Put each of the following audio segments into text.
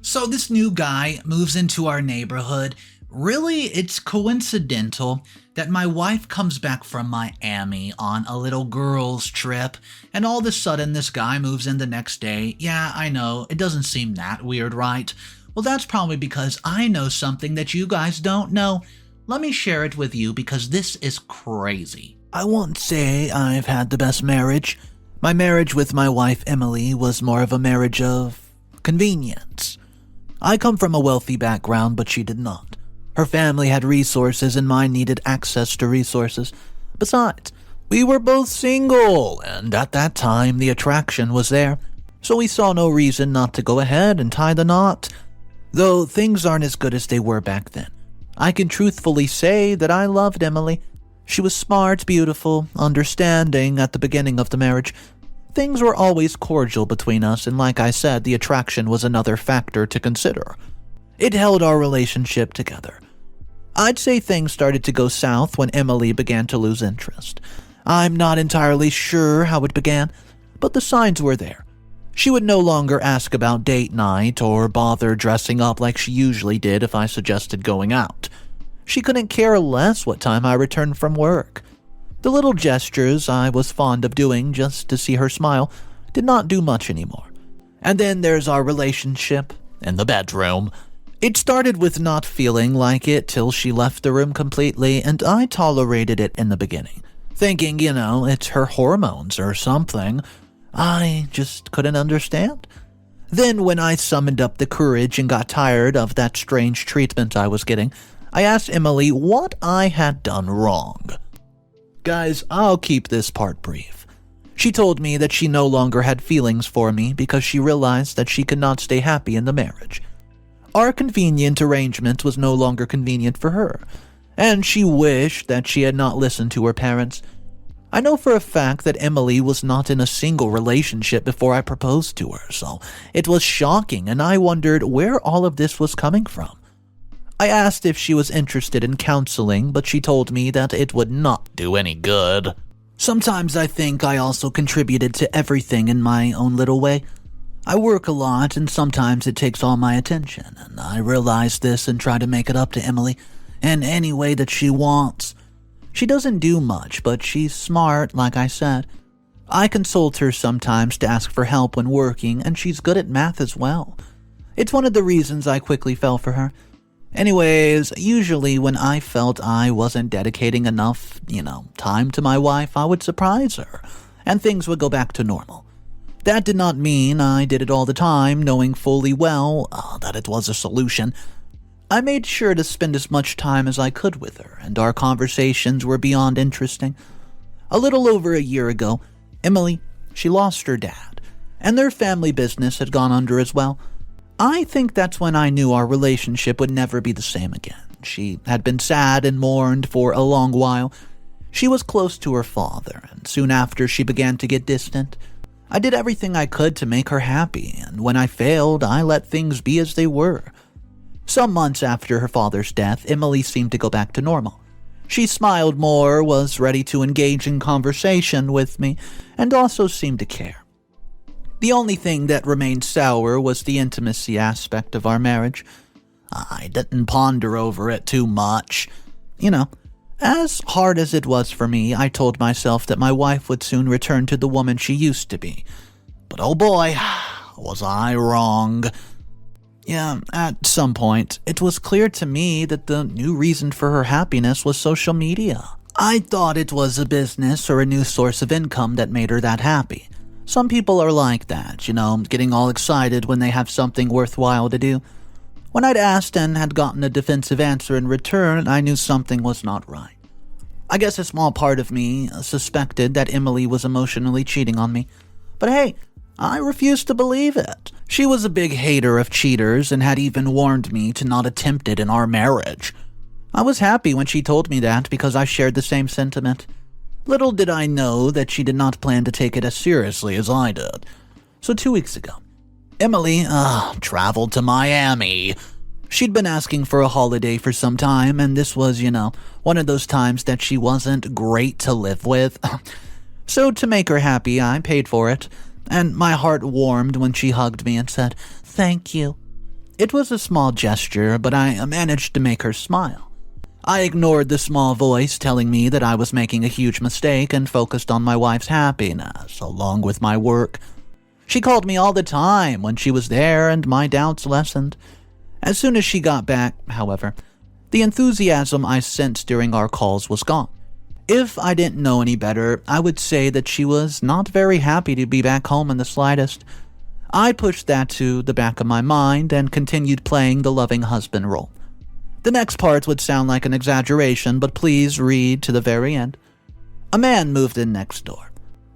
So this new guy moves into our neighborhood. Really, it's coincidental that my wife comes back from Miami on a little girls' trip, and all of a sudden this guy moves in the next day. Yeah, I know, it doesn't seem that weird, right? Well, that's probably because I know something that you guys don't know. Let me share it with you because this is crazy. I won't say I've had the best marriage. My marriage with my wife Emily was more of a marriage of convenience. I come from a wealthy background, but she did not. Her family had resources and mine needed access to resources. Besides, we were both single, and at that time the attraction was there, so we saw no reason not to go ahead and tie the knot. Though things aren't as good as they were back then, I can truthfully say that I loved Emily. She was smart, beautiful, understanding at the beginning of the marriage. Things were always cordial between us, and like I said, the attraction was another factor to consider. It held our relationship together. I'd say things started to go south when Emily began to lose interest. I'm not entirely sure how it began, but the signs were there. She would no longer ask about date night or bother dressing up like she usually did if I suggested going out. She couldn't care less what time I returned from work. The little gestures I was fond of doing just to see her smile did not do much anymore. And then there's our relationship in the bedroom. It started with not feeling like it till she left the room completely, and I tolerated it in the beginning, thinking, it's her hormones or something. I just couldn't understand. Then when I summoned up the courage and got tired of that strange treatment I was getting, I asked Emily what I had done wrong. Guys, I'll keep this part brief. She told me that she no longer had feelings for me because she realized that she could not stay happy in the marriage. Our convenient arrangement was no longer convenient for her, and she wished that she had not listened to her parents. I know for a fact that Emily was not in a single relationship before I proposed to her, so it was shocking, and I wondered where all of this was coming from. I asked if she was interested in counseling, but she told me that it would not do any good. Sometimes I think I also contributed to everything in my own little way. I work a lot, and sometimes it takes all my attention, and I realize this and try to make it up to Emily in any way that she wants. She doesn't do much, but she's smart, like I said. I consult her sometimes to ask for help when working, and she's good at math as well. It's one of the reasons I quickly fell for her. Anyways, usually when I felt I wasn't dedicating enough, time to my wife, I would surprise her, and things would go back to normal. That did not mean I did it all the time, knowing fully well that it was a solution. I made sure to spend as much time as I could with her, and our conversations were beyond interesting. A little over a year ago, Emily, she lost her dad, and their family business had gone under as well. I think that's when I knew our relationship would never be the same again. She had been sad and mourned for a long while. She was close to her father, and soon after she began to get distant. I did everything I could to make her happy, and when I failed, I let things be as they were. Some months after her father's death, Emily seemed to go back to normal. She smiled more, was ready to engage in conversation with me, and also seemed to care. The only thing that remained sour was the intimacy aspect of our marriage. I didn't ponder over it too much. As hard as it was for me, I told myself that my wife would soon return to the woman she used to be. But oh boy, was I wrong. Yeah, at some point, it was clear to me that the new reason for her happiness was social media. I thought it was a business or a new source of income that made her that happy. Some people are like that, getting all excited when they have something worthwhile to do. When I'd asked and had gotten a defensive answer in return, I knew something was not right. I guess a small part of me suspected that Emily was emotionally cheating on me. But hey, I refused to believe it. She was a big hater of cheaters and had even warned me to not attempt it in our marriage. I was happy when she told me that because I shared the same sentiment. Little did I know that she did not plan to take it as seriously as I did. So 2 weeks ago, Emily traveled to Miami. She'd been asking for a holiday for some time, and this was, one of those times that she wasn't great to live with. So to make her happy, I paid for it, and my heart warmed when she hugged me and said, "Thank you." It was a small gesture, but I managed to make her smile. I ignored the small voice telling me that I was making a huge mistake and focused on my wife's happiness, along with my work. She called me all the time when she was there and my doubts lessened. As soon as she got back, however, the enthusiasm I sensed during our calls was gone. If I didn't know any better, I would say that she was not very happy to be back home in the slightest. I pushed that to the back of my mind and continued playing the loving husband role. The next part would sound like an exaggeration, but please read to the very end. A man moved in next door.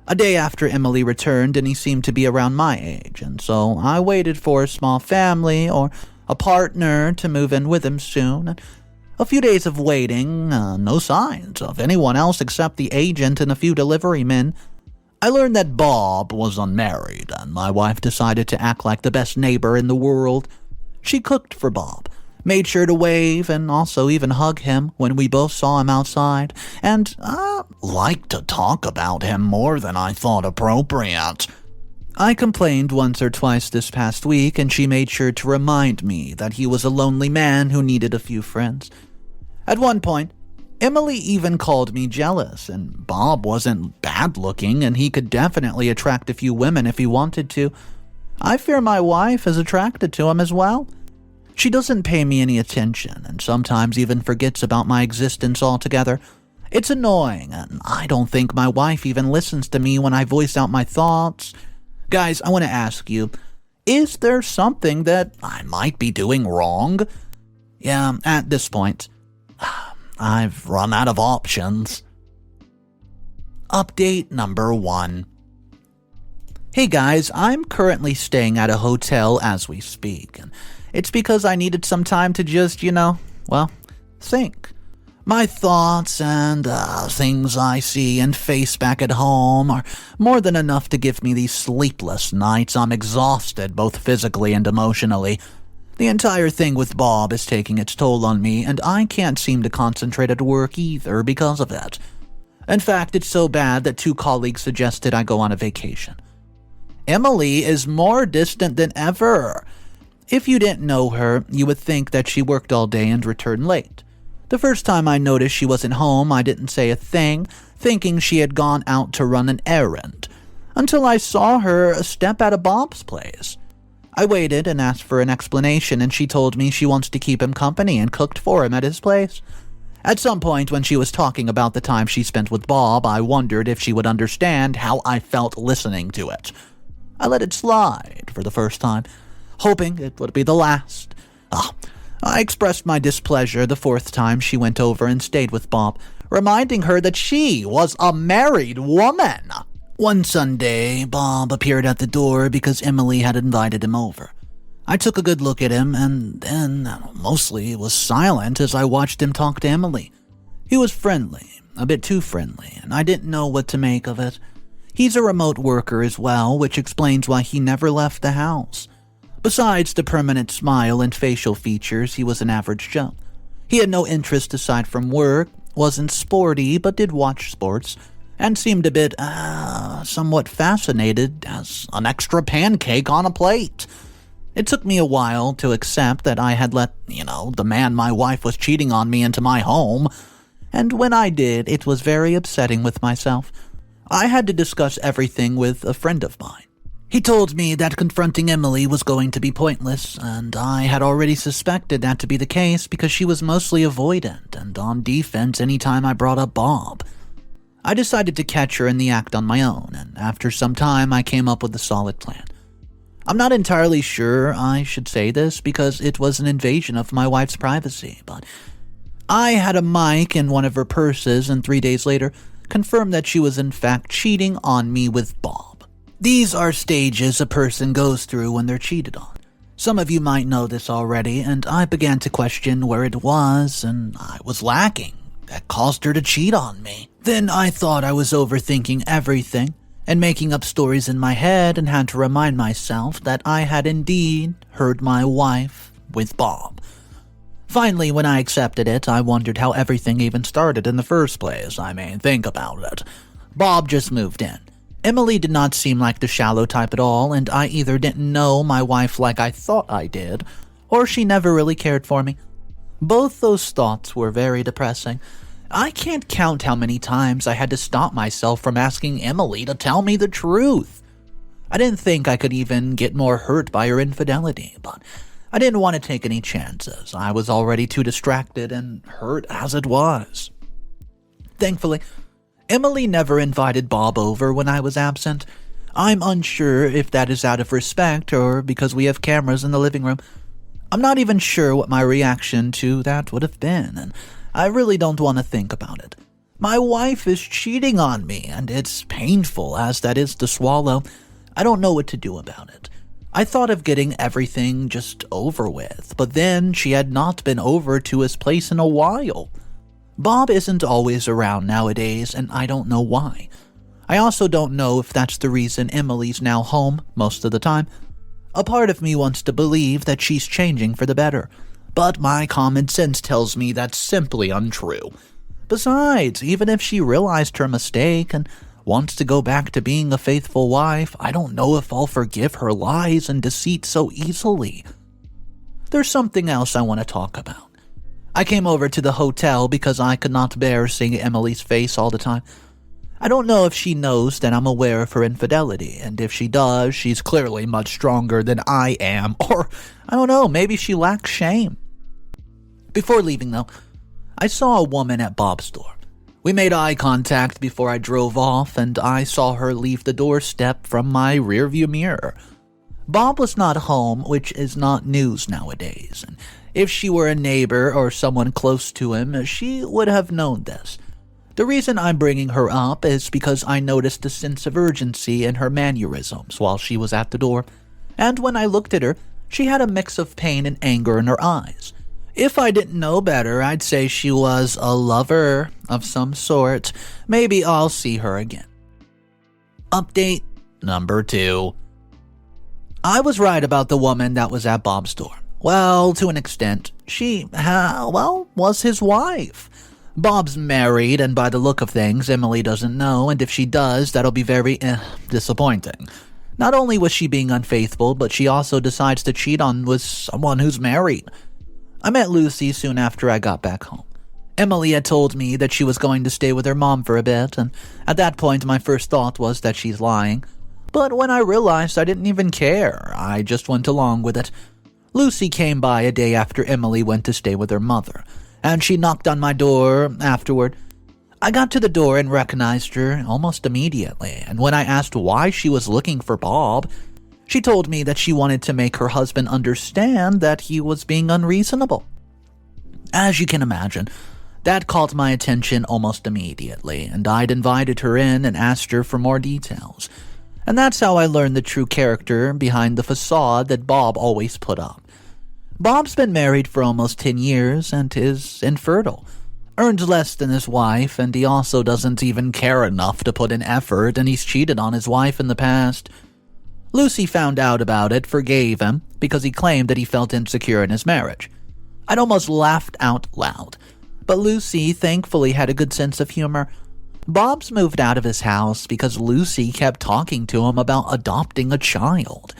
A day after Emily returned, and he seemed to be around my age, and so I waited for a small family or a partner to move in with him soon. And a few days of waiting, no signs of anyone else except the agent and a few delivery men. I learned that Bob was unmarried, and my wife decided to act like the best neighbor in the world. She cooked for Bob, made sure to wave and also even hug him when we both saw him outside, and liked to talk about him more than I thought appropriate. I complained once or twice this past week, and she made sure to remind me that he was a lonely man who needed a few friends. At one point, Emily even called me jealous, and Bob wasn't bad-looking, and he could definitely attract a few women if he wanted to. I fear my wife is attracted to him as well. She doesn't pay me any attention, and sometimes even forgets about my existence altogether. It's annoying, and I don't think my wife even listens to me when I voice out my thoughts. Guys, I want to ask you, is there something that I might be doing wrong? Yeah, at this point, I've run out of options. Update number 1. Hey guys, I'm currently staying at a hotel as we speak, and it's because I needed some time to just, think. My thoughts and things I see and face back at home are more than enough to give me these sleepless nights. I'm exhausted, both physically and emotionally. The entire thing with Bob is taking its toll on me, and I can't seem to concentrate at work either because of it. In fact, it's so bad that 2 colleagues suggested I go on a vacation. Emily is more distant than ever. If you didn't know her, you would think that she worked all day and returned late. The first time I noticed she wasn't home, I didn't say a thing, thinking she had gone out to run an errand, until I saw her step out of Bob's place. I waited and asked for an explanation, and she told me she wants to keep him company and cooked for him at his place. At some point when she was talking about the time she spent with Bob, I wondered if she would understand how I felt listening to it. I let it slide for the first time, hoping it would be the last. I expressed my displeasure the 4th time she went over and stayed with Bob, reminding her that she was a married woman. One Sunday, Bob appeared at the door because Emily had invited him over. I took a good look at him and then mostly was silent as I watched him talk to Emily. He was friendly, a bit too friendly, and I didn't know what to make of it. He's a remote worker as well, which explains why he never left the house. Besides the permanent smile and facial features, he was an average Joe. He had no interest aside from work, wasn't sporty but did watch sports, and seemed a bit, somewhat fascinated as an extra pancake on a plate. It took me a while to accept that I had let, the man my wife was cheating on me into my home, and when I did, it was very upsetting with myself. I had to discuss everything with a friend of mine. He told me that confronting Emily was going to be pointless, and I had already suspected that to be the case because she was mostly avoidant and on defense anytime I brought up Bob. I decided to catch her in the act on my own, and after some time I came up with a solid plan. I'm not entirely sure I should say this because it was an invasion of my wife's privacy, but I had a mic in one of her purses and 3 days later confirmed that she was in fact cheating on me with Bob. These are stages a person goes through when they're cheated on. Some of you might know this already, and I began to question where it was, and I was lacking. That caused her to cheat on me. Then I thought I was overthinking everything and making up stories in my head and had to remind myself that I had indeed heard my wife with Bob. Finally, when I accepted it, I wondered how everything even started in the first place. Think about it. Bob just moved in. Emily did not seem like the shallow type at all, and I either didn't know my wife like I thought I did, or she never really cared for me. Both those thoughts were very depressing. I can't count how many times I had to stop myself from asking Emily to tell me the truth. I didn't think I could even get more hurt by her infidelity, but I didn't want to take any chances. I was already too distracted and hurt as it was. Thankfully, Emily never invited Bob over when I was absent. I'm unsure if that is out of respect or because we have cameras in the living room. I'm not even sure what my reaction to that would have been, and I really don't want to think about it. My wife is cheating on me, and it's painful as that is to swallow. I don't know what to do about it. I thought of getting everything just over with, but then she had not been over to his place in a while. Bob isn't always around nowadays, and I don't know why. I also don't know if that's the reason Emily's now home most of the time. A part of me wants to believe that she's changing for the better, but my common sense tells me that's simply untrue. Besides, even if she realized her mistake and wants to go back to being a faithful wife, I don't know if I'll forgive her lies and deceit so easily. There's something else I want to talk about. I came over to the hotel because I could not bear seeing Emily's face all the time. I don't know if she knows that I'm aware of her infidelity, and if she does, she's clearly much stronger than I am, or, I don't know, maybe she lacks shame. Before leaving, though, I saw a woman at Bob's door. We made eye contact before I drove off, and I saw her leave the doorstep from my rearview mirror. Bob was not home, which is not news nowadays, and if she were a neighbor or someone close to him, she would have known this. The reason I'm bringing her up is because I noticed a sense of urgency in her mannerisms while she was at the door, and when I looked at her, she had a mix of pain and anger in her eyes. If I didn't know better, I'd say she was a lover of some sort. Maybe I'll see her again. Update number 2. I was right about the woman that was at Bob's door. Well, to an extent. She, was his wife. Bob's married, and by the look of things, Emily doesn't know, and if she does, that'll be very, disappointing. Not only was she being unfaithful, but she also decides to cheat on with someone who's married. I met Lucy soon after I got back home. Emily had told me that she was going to stay with her mom for a bit, and at that point my first thought was that she's lying. But when I realized I didn't even care, I just went along with it. Lucy came by a day after Emily went to stay with her mother, and she knocked on my door afterward. I got to the door and recognized her almost immediately, and when I asked why she was looking for Bob, she told me that she wanted to make her husband understand that he was being unreasonable. As you can imagine, that caught my attention almost immediately, and I'd invited her in and asked her for more details. And that's how I learned the true character behind the facade that Bob always put up. Bob's been married for almost 10 years and is infertile, earns less than his wife, and he also doesn't even care enough to put in effort, and he's cheated on his wife in the past. Lucy found out about it, forgave him, because he claimed that he felt insecure in his marriage. I'd almost laughed out loud, but Lucy thankfully had a good sense of humor. Bob's moved out of his house because Lucy kept talking to him about adopting a child.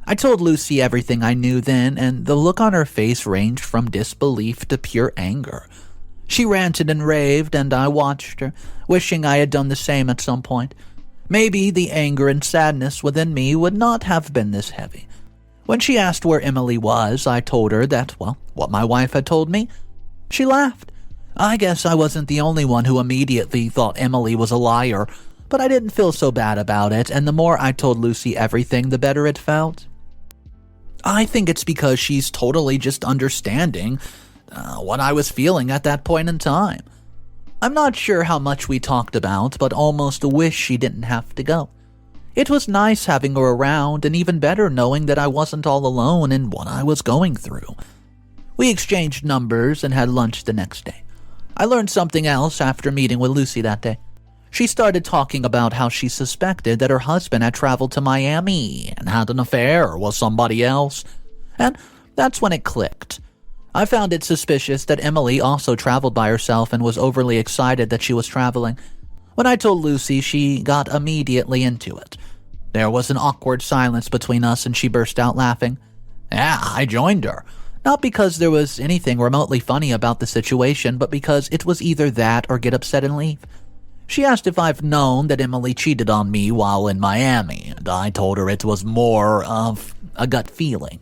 I told Lucy everything I knew then, and the look on her face ranged from disbelief to pure anger. She ranted and raved, and I watched her, wishing I had done the same at some point. Maybe the anger and sadness within me would not have been this heavy. When she asked where Emily was, I told her that, what my wife had told me. She laughed. I guess I wasn't the only one who immediately thought Emily was a liar, but I didn't feel so bad about it, and the more I told Lucy everything, the better it felt. I think it's because she's totally just understanding what I was feeling at that point in time. I'm not sure how much we talked about, but almost wish she didn't have to go. It was nice having her around, and even better knowing that I wasn't all alone in what I was going through. We exchanged numbers and had lunch the next day. I learned something else after meeting with Lucy that day. She started talking about how she suspected that her husband had traveled to Miami and had an affair with somebody else, and that's when it clicked. I found it suspicious that Emily also traveled by herself and was overly excited that she was traveling. When I told Lucy, she got immediately into it. There was an awkward silence between us, and she burst out laughing. Yeah, I joined her. Not because there was anything remotely funny about the situation, but because it was either that or get upset and leave. She asked if I've known that Emily cheated on me while in Miami, and I told her it was more of a gut feeling.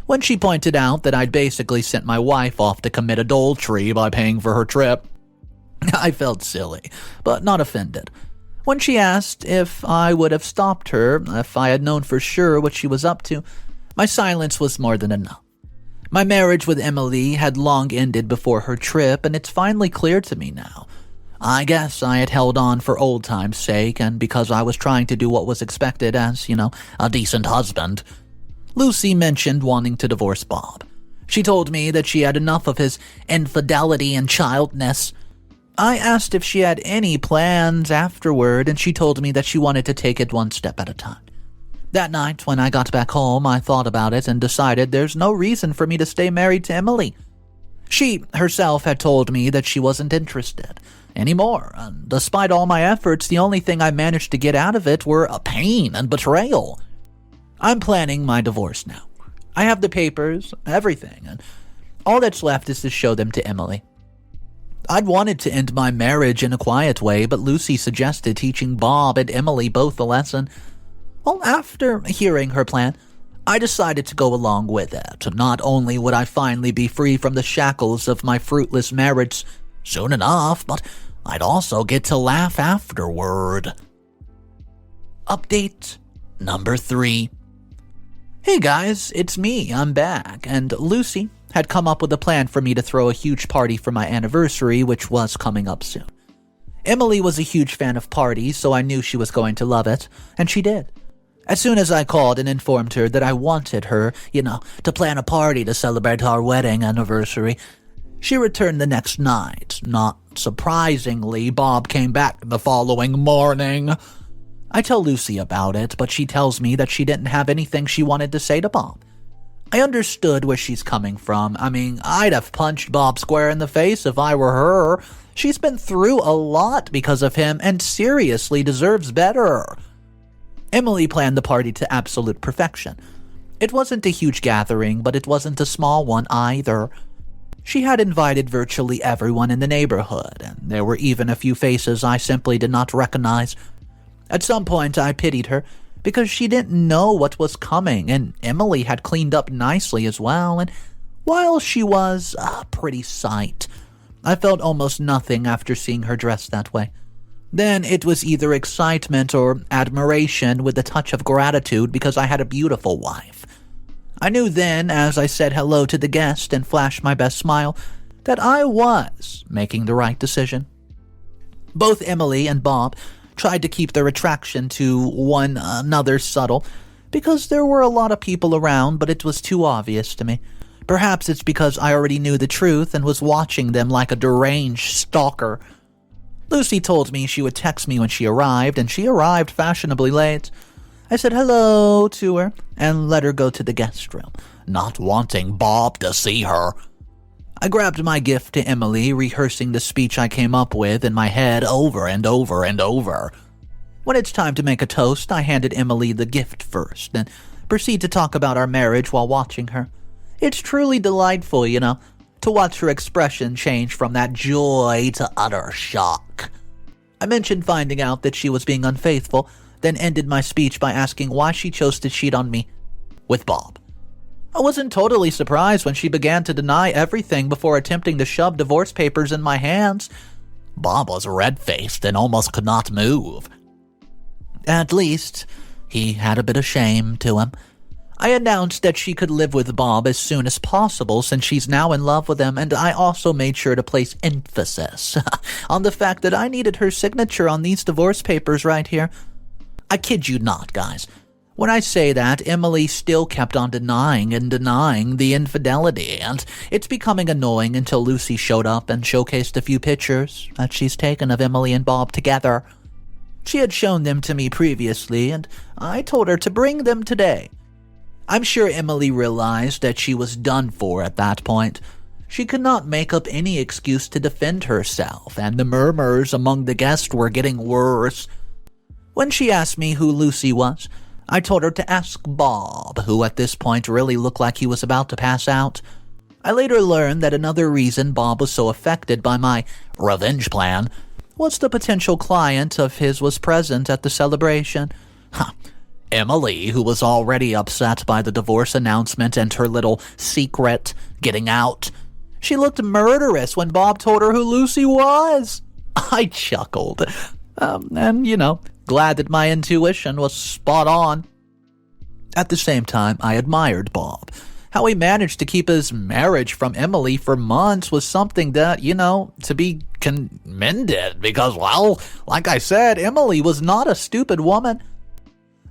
When she pointed out that I'd basically sent my wife off to commit adultery by paying for her trip, I felt silly, but not offended. When she asked if I would have stopped her if I had known for sure what she was up to, my silence was more than enough. My marriage with Emily had long ended before her trip, and it's finally clear to me now. I guess I had held on for old time's sake, and because I was trying to do what was expected as, a decent husband. Lucy mentioned wanting to divorce Bob. She told me that she had enough of his infidelity and childness. I asked if she had any plans afterward, and she told me that she wanted to take it one step at a time. That night, when I got back home, I thought about it and decided there's no reason for me to stay married to Emily. She herself had told me that she wasn't interested anymore, and despite all my efforts, the only thing I managed to get out of it were a pain and betrayal. I'm planning my divorce now. I have the papers, everything, and all that's left is to show them to Emily. I'd wanted to end my marriage in a quiet way, but Lucy suggested teaching Bob and Emily both a lesson. Well, after hearing her plan, I decided to go along with it. Not only would I finally be free from the shackles of my fruitless marriage soon enough, but I'd also get to laugh afterward. Update number 3. Hey guys, it's me, I'm back, and Lucy had come up with a plan for me to throw a huge party for my anniversary, which was coming up soon. Emily was a huge fan of parties, so I knew she was going to love it, and she did. As soon as I called and informed her that I wanted her, to plan a party to celebrate our wedding anniversary, she returned the next night. Not surprisingly, Bob came back the following morning. I tell Lucy about it, but she tells me that she didn't have anything she wanted to say to Bob. I understood where she's coming from. I'd have punched Bob square in the face if I were her. She's been through a lot because of him and seriously deserves better. Emily planned the party to absolute perfection. It wasn't a huge gathering, but it wasn't a small one either. She had invited virtually everyone in the neighborhood, and there were even a few faces I simply did not recognize. At some point, I pitied her, because she didn't know what was coming, and Emily had cleaned up nicely as well, and while she was a pretty sight, I felt almost nothing after seeing her dressed that way. Then it was either excitement or admiration with a touch of gratitude because I had a beautiful wife. I knew then, as I said hello to the guest and flashed my best smile, that I was making the right decision. Both Emily and Bob tried to keep their attraction to one another subtle, because there were a lot of people around, but it was too obvious to me. Perhaps it's because I already knew the truth and was watching them like a deranged stalker. Lucy told me she would text me when she arrived, and she arrived fashionably late. I said hello to her and let her go to the guest room, not wanting Bob to see her. I grabbed my gift to Emily, rehearsing the speech I came up with in my head over and over and over. When it's time to make a toast, I handed Emily the gift first, and proceed to talk about our marriage while watching her. It's truly delightful, to watch her expression change from that joy to utter shock. I mentioned finding out that she was being unfaithful, then ended my speech by asking why she chose to cheat on me with Bob. I wasn't totally surprised when she began to deny everything before attempting to shove divorce papers in my hands. Bob was red-faced and almost could not move. At least, he had a bit of shame to him. I announced that she could live with Bob as soon as possible since she's now in love with him, and I also made sure to place emphasis on the fact that I needed her signature on these divorce papers right here. I kid you not, guys. When I say that, Emily still kept on denying the infidelity, and it's becoming annoying until Lucy showed up and showcased a few pictures that she's taken of Emily and Bob together. She had shown them to me previously, and I told her to bring them today. I'm sure Emily realized that she was done for at that point. She could not make up any excuse to defend herself, and the murmurs among the guests were getting worse. When she asked me who Lucy was, I told her to ask Bob, who at this point really looked like he was about to pass out. I later learned that another reason Bob was so affected by my revenge plan was the potential client of his was present at the celebration. Emily, who was already upset by the divorce announcement and her little secret getting out. She looked murderous when Bob told her who Lucy was. I chuckled. And, glad that my intuition was spot on. At the same time, I admired Bob. How he managed to keep his marriage from Emily for months was something that, to be commended because, well, like I said, Emily was not a stupid woman.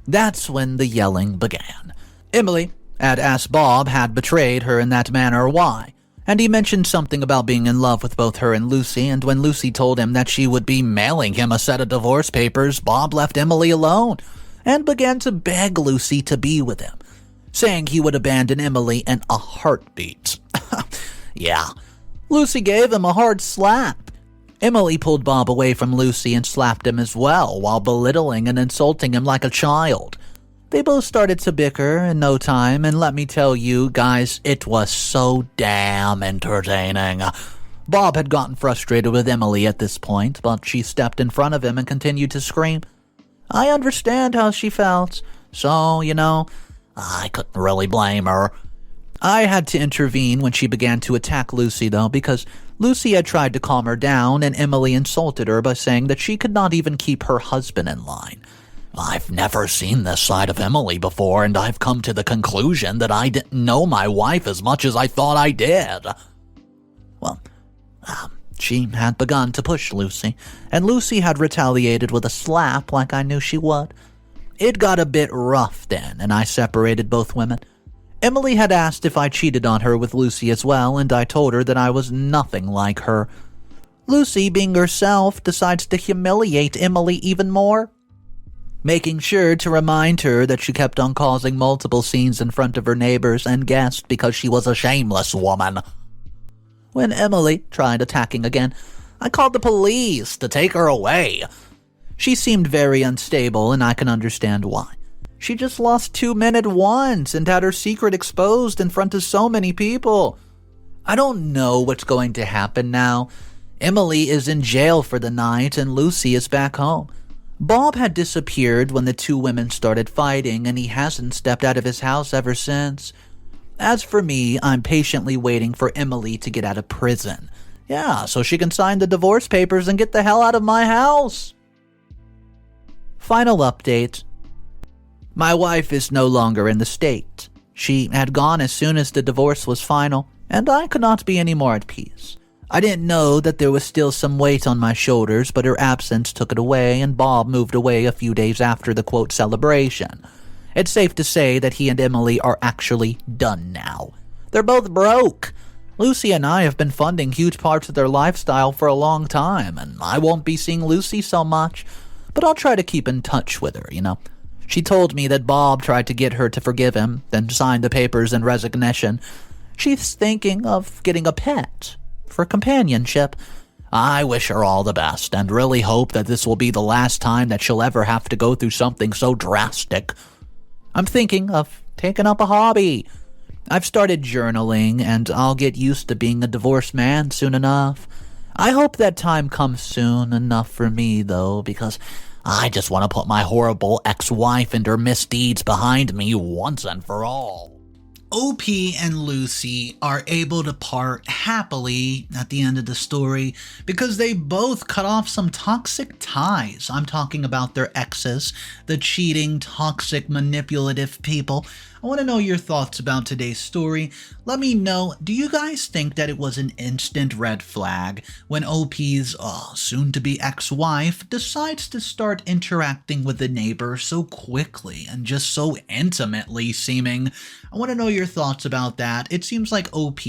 That's when the yelling began. Emily had asked Bob had betrayed her in that manner why, and he mentioned something about being in love with both her and Lucy, and when Lucy told him that she would be mailing him a set of divorce papers, Bob left Emily alone and began to beg Lucy to be with him, saying he would abandon Emily in a heartbeat. Yeah, Lucy gave him a hard slap. Emily pulled Bob away from Lucy and slapped him as well, while belittling and insulting him like a child. They both started to bicker in no time, and let me tell you, guys, it was so damn entertaining. Bob had gotten frustrated with Emily at this point, but she stepped in front of him and continued to scream. I understand how she felt, so, I couldn't really blame her. I had to intervene when she began to attack Lucy, though, because Lucy had tried to calm her down, and Emily insulted her by saying that she could not even keep her husband in line. I've never seen this side of Emily before, and I've come to the conclusion that I didn't know my wife as much as I thought I did. Well, she had begun to push Lucy, and Lucy had retaliated with a slap like I knew she would. It got a bit rough then, and I separated both women. Emily had asked if I cheated on her with Lucy as well, and I told her that I was nothing like her. Lucy, being herself, decides to humiliate Emily even more, making sure to remind her that she kept on causing multiple scenes in front of her neighbors and guests because she was a shameless woman. When Emily tried attacking again, I called the police to take her away. She seemed very unstable, and I can understand why. She just lost 2 men at once and had her secret exposed in front of so many people. I don't know what's going to happen now. Emily is in jail for the night and Lucy is back home. Bob had disappeared when the two women started fighting, and he hasn't stepped out of his house ever since. As for me, I'm patiently waiting for Emily to get out of prison. Yeah, so she can sign the divorce papers and get the hell out of my house. Final update. My wife is no longer in the state. She had gone as soon as the divorce was final, and I could not be any more at peace. I didn't know that there was still some weight on my shoulders, but her absence took it away, and Bob moved away a few days after the quote celebration. It's safe to say that he and Emily are actually done now. They're both broke. Lucy and I have been funding huge parts of their lifestyle for a long time, and I won't be seeing Lucy so much, but I'll try to keep in touch with her, She told me that Bob tried to get her to forgive him, then signed the papers in resignation. She's thinking of getting a pet for companionship. I wish her all the best and really hope that this will be the last time that she'll ever have to go through something so drastic. I'm thinking of taking up a hobby. I've started journaling, and I'll get used to being a divorced man soon enough. I hope that time comes soon enough for me, though, because I just want to put my horrible ex-wife and her misdeeds behind me once and for all. OP and Lucy are able to part happily at the end of the story because they both cut off some toxic ties. I'm talking about their exes, the cheating, toxic, manipulative people. I want to know your thoughts about today's story. Let me know, do you guys think that it was an instant red flag when OP's soon-to-be ex-wife decides to start interacting with the neighbor so quickly and just so intimately seeming? I want to know your thoughts about that. It seems like OP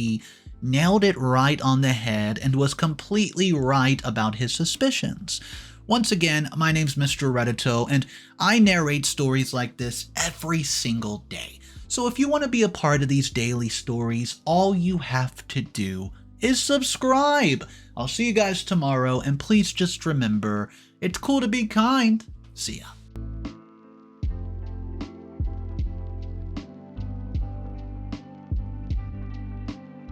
nailed it right on the head and was completely right about his suspicions. Once again, my name's Mr. Reddito, and I narrate stories like this every single day. So if you want to be a part of these daily stories, all you have to do is subscribe. I'll see you guys tomorrow, and please just remember, it's cool to be kind. See ya.